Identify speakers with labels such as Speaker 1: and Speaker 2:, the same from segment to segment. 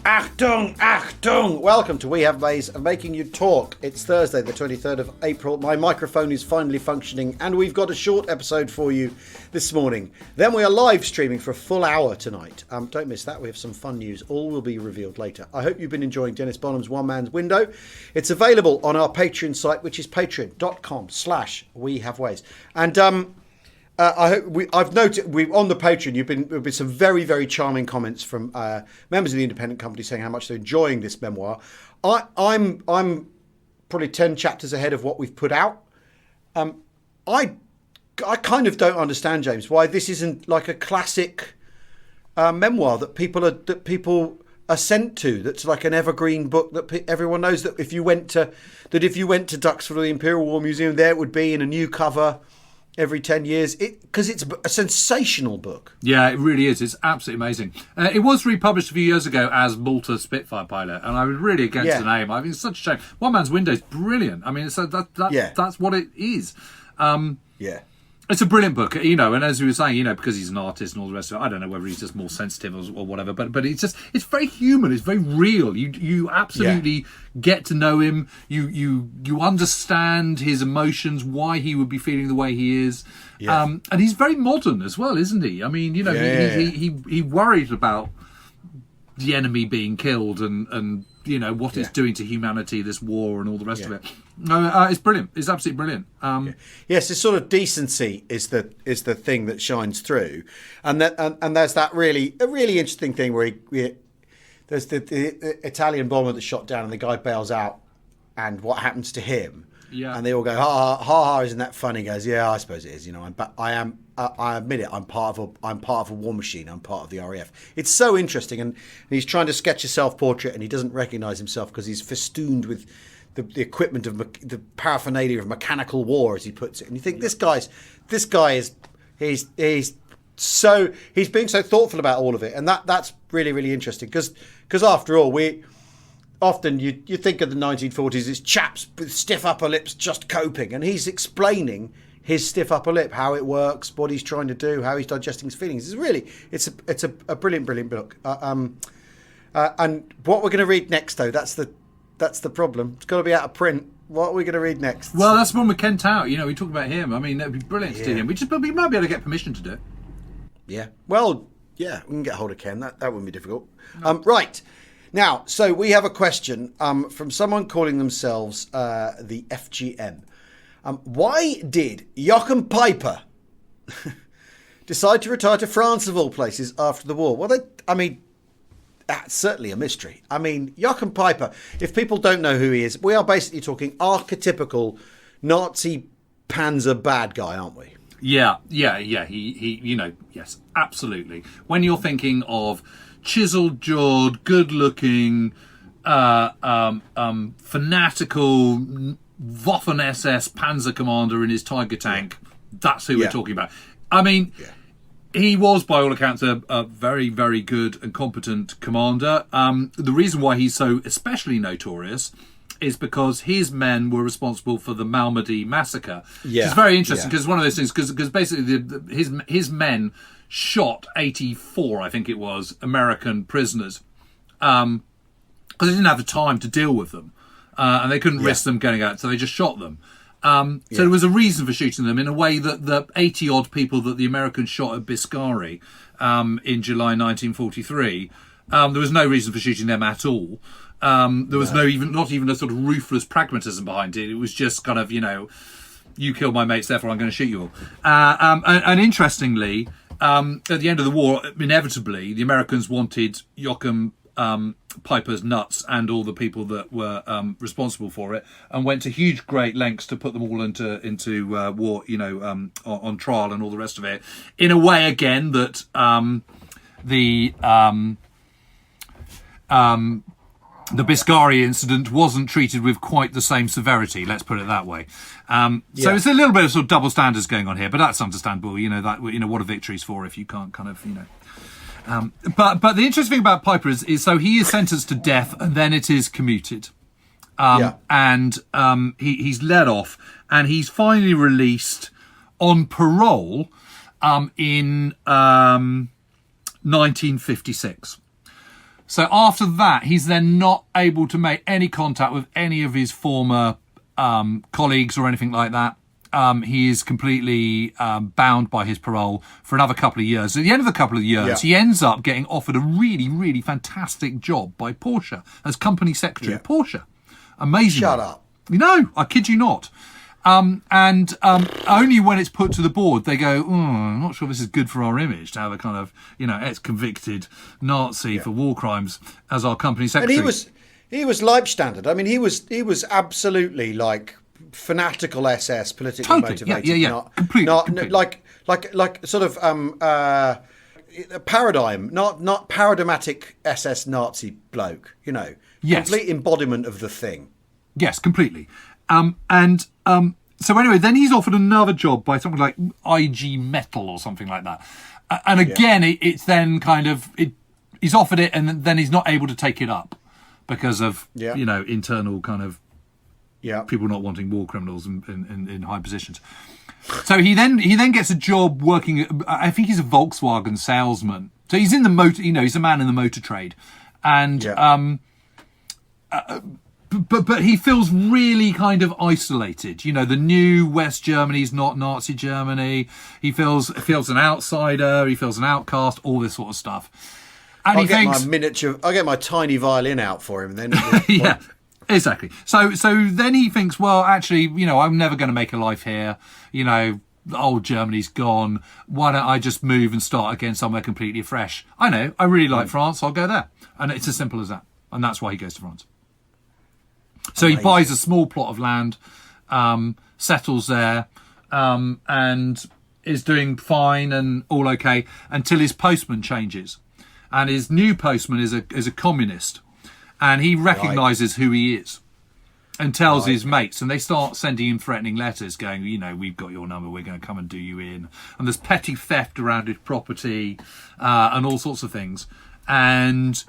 Speaker 1: Achtung, Achtung! Welcome to We Have Ways of Making You Talk. It's Thursday, the 23rd of April. My microphone is finally functioning, and we've got a short episode for you this morning. Then we are live streaming for a full hour tonight. Don't miss that. We have some fun news. All will be revealed later. I hope you've been enjoying Dennis Bonham's One Man's Window. It's available on our Patreon site, which is patreon.com/wehaveways. And I hope I've noted on the Patreon there've been some very, very charming comments from members of the independent company saying how much they're enjoying this memoir. I'm probably 10 chapters ahead of what we've put out. I kind of don't understand, James, why this isn't like a classic memoir that people are sent to. That's like an evergreen book that everyone knows that if you went to Duxford or the Imperial War Museum, there it would be in a new cover every 10 years, because it's a sensational book.
Speaker 2: Yeah, it really is. It's absolutely amazing. It was republished a few years ago as Malta Spitfire Pilot, and I was really against the name. I mean, it's such a shame. One Man's Window is brilliant. I mean, that's what it is. It's a brilliant book, and as we were saying, because he's an artist and all the rest of it, I don't know whether he's just more sensitive or whatever, but it's very human, it's very real. You absolutely get to know him, you understand his emotions, why he would be feeling the way he is. And he's very modern as well, isn't he? I mean, he worried about the enemy being killed and what it's doing to humanity, this war and all the rest of it. It's brilliant. It's absolutely brilliant.
Speaker 1: Yes, this sort of decency is the thing that shines through, and there's that really interesting thing where there's the Italian bomber that's shot down and the guy bails out, and what happens to him? Yeah, and they all go ha ha ha, isn't that funny? He goes, yeah, I suppose it is. I admit it. I'm part of a war machine. I'm part of the RAF. It's so interesting, and he's trying to sketch a self-portrait, and he doesn't recognise himself because he's festooned with the equipment of the paraphernalia of mechanical war, as he puts it. And you think this guy is he's being so thoughtful about all of it, and that's really, really interesting because after all, you think of the 1940s as chaps with stiff upper lips just coping, and he's explaining his stiff upper lip, how it works, what he's trying to do, how he's digesting his feelings. It's a brilliant book. And what we're going to read next, though, that's the problem. It's got to be out of print. What are we going to read next?
Speaker 2: Well, that's one with Ken Tout. We talk about him. I mean, that'd be brilliant to do him. We might be able to get permission to do it.
Speaker 1: Yeah. Well, yeah, we can get hold of Ken. That wouldn't be difficult. No. Right. Now, so we have a question from someone calling themselves the FGM. Why did Joachim Peiper decide to retire to France, of all places, after the war? Well, that's certainly a mystery. I mean, Joachim Peiper, if people don't know who he is, we are basically talking archetypical Nazi panzer bad guy, aren't we?
Speaker 2: Yeah. He yes, absolutely. When you're thinking of chiseled-jawed, good-looking, fanatical Waffen-SS panzer commander in his Tiger tank, that's who we're talking about. I mean, he was, by all accounts, a very, very good and competent commander. The reason why he's so especially notorious is because his men were responsible for the Malmedy massacre. Yeah. It's very interesting because it's one of those things, because basically his men shot 84, I think it was, American prisoners because they didn't have the time to deal with them. And they couldn't risk them getting out, so they just shot them. So there was a reason for shooting them in a way that the 80-odd people that the Americans shot at Biscari in July 1943, there was no reason for shooting them at all. There was not even a sort of ruthless pragmatism behind it. It was just kind of, you killed my mates, therefore I'm going to shoot you all. And interestingly, at the end of the war, inevitably, the Americans wanted Joachim Peiper's nuts and all the people that were responsible for it, and went to huge great lengths to put them all into war, on trial and all the rest of it, in a way again that the Biscari incident wasn't treated with quite the same severity, let's put it that way. So it's a little bit of sort of double standards going on here, but that's understandable. What a victory's for if you can't kind of but the interesting thing about Peiper is so he is sentenced to death and then it is commuted. And he's let off and he's finally released on parole in 1956. So after that, he's then not able to make any contact with any of his former colleagues or anything like that. He is completely bound by his parole for another couple of years. At the end of the couple of years, he ends up getting offered a really, really fantastic job by Porsche as company secretary at Porsche. Amazing.
Speaker 1: Shut up.
Speaker 2: No, I kid you not. And only when it's put to the board, they go, I'm not sure this is good for our image to have a kind of, ex-convicted Nazi for war crimes as our company secretary.
Speaker 1: And he was Leibstandard. I mean, he was absolutely like fanatical SS, politically motivated.
Speaker 2: Yeah. Completely.
Speaker 1: Like sort of a paradigm, not paradigmatic SS Nazi bloke.
Speaker 2: Yes.
Speaker 1: Complete embodiment of the thing.
Speaker 2: Yes, completely. So anyway, then he's offered another job by something like IG Metal or something like that. And again, it's then kind of, he's offered it and then he's not able to take it up because of, internal kind of people not wanting war criminals in high positions. So he then gets a job working, I think he's a Volkswagen salesman. So he's in the motor, he's a man in the motor trade. And, But he feels really kind of isolated. The new West Germany is not Nazi Germany. He feels an outsider. He feels an outcast. All this sort of stuff. And
Speaker 1: I'll get my tiny violin out for him then.
Speaker 2: Yeah, exactly. So then he thinks, well, actually, I'm never going to make a life here. Old Germany's gone. Why don't I just move and start again somewhere completely fresh? I know. I really like France. I'll go there. And it's as simple as that. And that's why he goes to France. So he buys a small plot of land, settles there, and is doing fine and all okay until his postman changes. And his new postman is a communist. And he recognises who he is and tells his mates. And they start sending him threatening letters going, we've got your number, we're going to come and do you in. And there's petty theft around his property and all sorts of things. And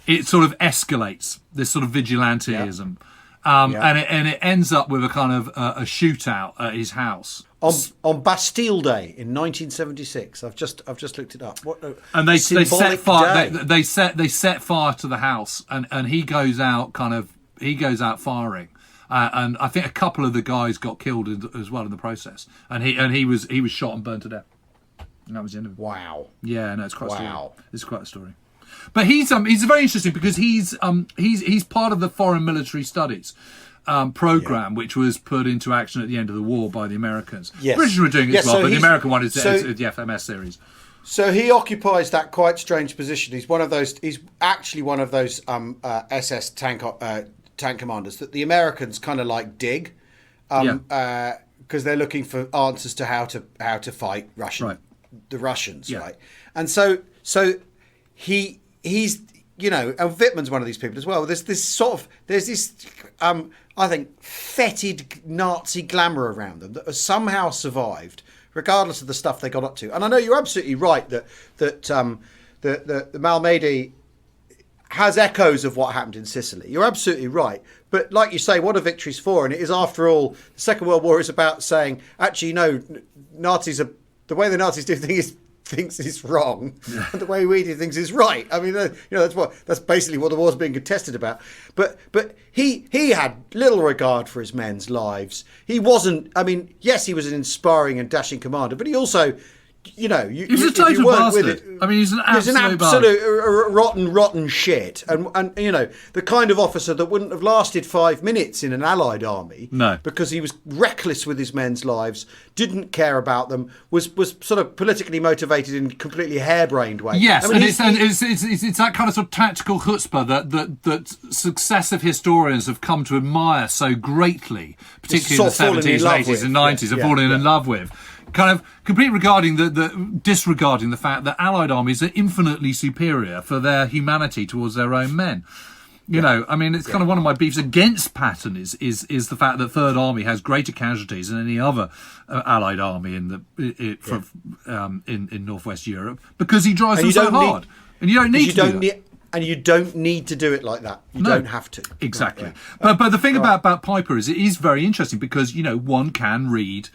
Speaker 2: it sort of escalates, this sort of vigilanteism. And it ends up with a kind of a shootout at his house
Speaker 1: on Bastille Day in 1976. I've just looked it up.
Speaker 2: And they set fire. They set fire to the house, and he goes out firing. And I think a couple of the guys got killed as well in the process. And he was shot and burned to death. And that was the end of it.
Speaker 1: Wow.
Speaker 2: Yeah, no, it's quite a story. It's quite a story. But he's very interesting because he's part of the Foreign Military Studies program, which was put into action at the end of the war by the Americans. Yes. The British were doing it as well, but the American one is the FMS series.
Speaker 1: So he occupies that quite strange position. He's one of those. He's actually one of those SS tank commanders that the Americans kind of like dig, because they're looking for answers to how to fight the Russians, right? And so he's and Wittmann's one of these people as well. There's this I think fetid Nazi glamour around them that has somehow survived regardless of the stuff they got up to. And I know you're absolutely right that the Malmedy has echoes of what happened in Sicily. You're absolutely right. But like you say, what are victories for? And it is, after all, the Second World War is about saying, actually, no, Nazis are, the way the Nazis do things thinks is wrong, and the way we do things is right. I mean, that's basically what the war's being contested about. But he had little regard for his men's lives. He wasn't. I mean, yes, he was an inspiring and dashing commander, but he also, he was
Speaker 2: a total bastard. I mean, he's an absolute
Speaker 1: rotten shit, and the kind of officer that wouldn't have lasted 5 minutes in an Allied army, because he was reckless with his men's lives, didn't care about them, was sort of politically motivated in a completely harebrained way.
Speaker 2: Yes, I mean, it's that kind of sort of tactical chutzpah that successive historians have come to admire so greatly, particularly in the 70s, 80s, and 90s, have fallen in love with. Kind of completely disregarding the fact that Allied armies are infinitely superior for their humanity towards their own men. I mean, it's kind of one of my beefs against Patton is the fact that Third Army has greater casualties than any other Allied army in Northwest Europe because he drives them so hard, and you don't need to do that.
Speaker 1: And you don't need to do it like that. You don't have to.
Speaker 2: Exactly. But the thing about Peiper is it is very interesting because one can read.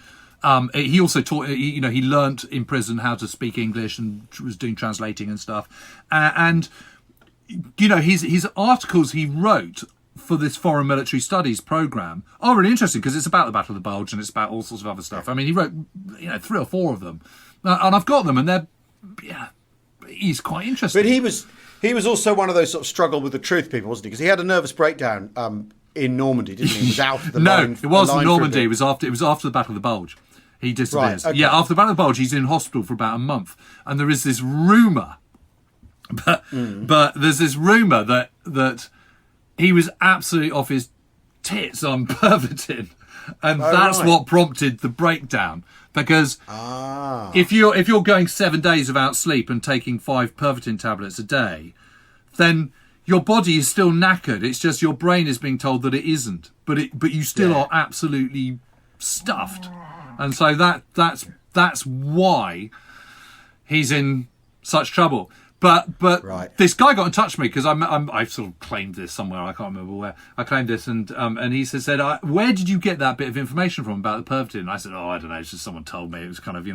Speaker 2: He also taught, he learnt in prison how to speak English and was doing translating and stuff. And his articles he wrote for this foreign military studies program are really interesting because it's about the Battle of the Bulge and it's about all sorts of other stuff. I mean, he wrote 3 or 4 of them, and I've got them, and they're he's quite interesting.
Speaker 1: But he was also one of those sort of struggle with the truth people, wasn't he? Because he had a nervous breakdown in Normandy, didn't he? He was out of the line.
Speaker 2: No, it wasn't Normandy. It was after the Battle of the Bulge. He disappears.
Speaker 1: Right, okay.
Speaker 2: Yeah, after the Battle of the Bulge, he's in hospital for about a month, and there is this rumour, but there's this rumour that he was absolutely off his tits on pervitin, and that's what prompted the breakdown. Because if you're going 7 days without sleep and taking 5 pervitin tablets a day, then your body is still knackered. It's just your brain is being told that it isn't, but you still are absolutely stuffed, and so that's why he's in such trouble. But this guy got in touch with me because I sort of claimed this somewhere. I can't remember where I claimed this, and he said, "Where did you get that bit of information from about the pervitin?" And I said, "Oh, I don't know. It's just someone told me." It was kind of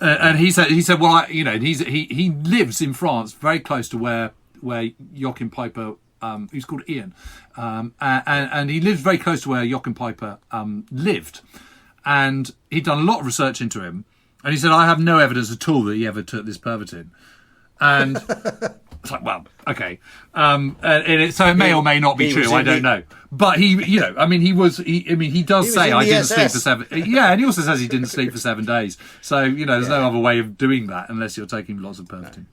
Speaker 2: and he said, "Well, he lives in France, very close to where Joachim Peiper, who's called Ian, and he lives very close to where Joachim Peiper lived, and he'd done a lot of research into him, and he said, I have no evidence at all that he ever took this pervitin." And it's like, well, okay. So it may or may not be true. I don't know. But he does say I didn't sleep for 7. Yeah, and he also says he didn't sleep for 7 days. So there's no other way of doing that unless you're taking lots of pervitin.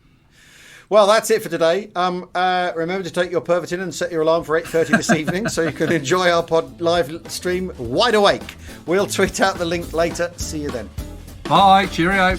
Speaker 1: Well, that's it for today. Remember to take your pervitin and set your alarm for 8:30 this evening so you can enjoy our pod live stream wide awake. We'll tweet out the link later. See you then.
Speaker 2: Bye. Cheerio.